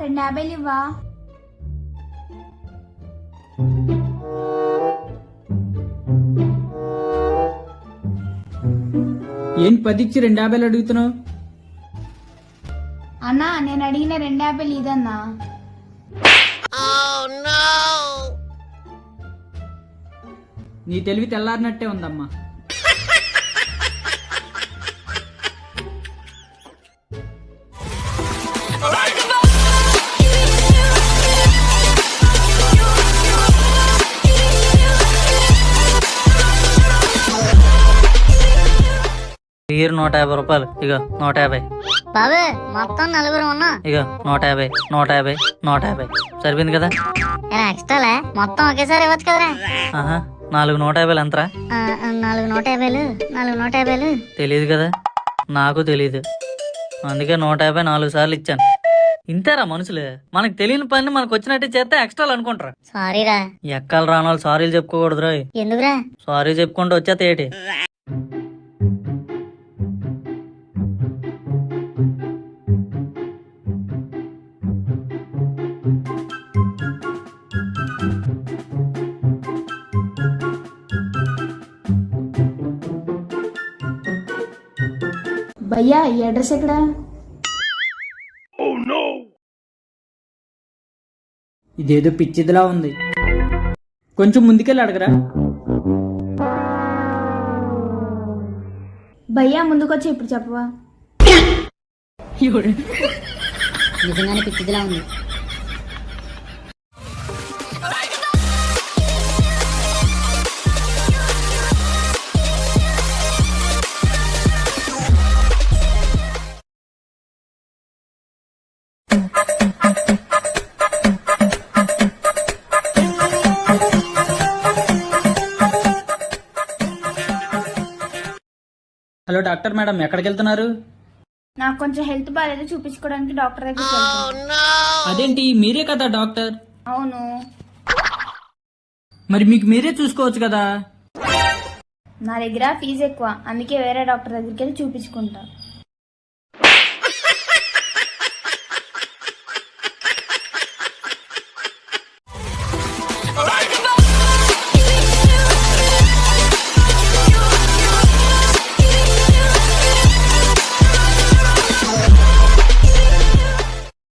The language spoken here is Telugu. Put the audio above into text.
250 ఇవ్వా. ఏంటి 10 ఇచ్చి 250 అడుగుతున్నావు? అన్నా నేను అడిగిన 250 ఇదన్నా. నీ తెలివి తెల్లారినట్టే ఉందమ్మా. బీర్ 150 రూపాయలు. ఇగో 150. బాబే మొత్తం 4 ఉన్నా. ఇగో 150 150 150 సరిపోయింది కదా? ఎక్స్ట్రాలే మొత్తం ఒకేసారి ఇవ్వచ్చు కదరా. ఆహా 4 150 ఎంతరా? 4 150. 4 150. తెలియదు కదా? నాకు తెలియదు, అందుకే 150 4 సార్లు ఇచ్చాను. ఇంతేరా మనుషులే, మనకు తెలియని పని మనకు వచ్చినట్టే చేస్తే ఎక్స్ట్రాలు అనుకుంటారా. సారీరా. ఎక్కలు రాని వాళ్ళు సారీలు చెప్పుకోకూడదు రోయ్. ఎందుకురా? సారీ చెప్పుకుంటూ వచ్చేస్తే ఏంటి? భయ్యా ఈ అడ్రస్ ఎక్కడా? ఇదేదో పిచ్చిదిలా ఉంది, కొంచెం ముందుకెళ్ళి అడగరా. భయ్యా ముందుకొచ్చి ఇప్పుడు చెప్పవా? నిజంగానే పిచ్చిదిలా ఉంది. హలో డాక్టర్ మేడం, ఎక్కడికి వెళ్తున్నారు? నాకు కొంచెం హెల్త్ బాగాలేదు, చూపించుకోవడానికి డాక్టర్ దగ్గరికి వెళ్తున్నా. అదేంటి, మీరే కదా డాక్టర్? అవును. మరి మీకు మీరే చూసుకోవచ్చు కదా. నా దగ్గర ఫీజు ఎక్కువ, అందుకే వేరే డాక్టర్ దగ్గరికి వెళ్ళి చూపించుకుంటా.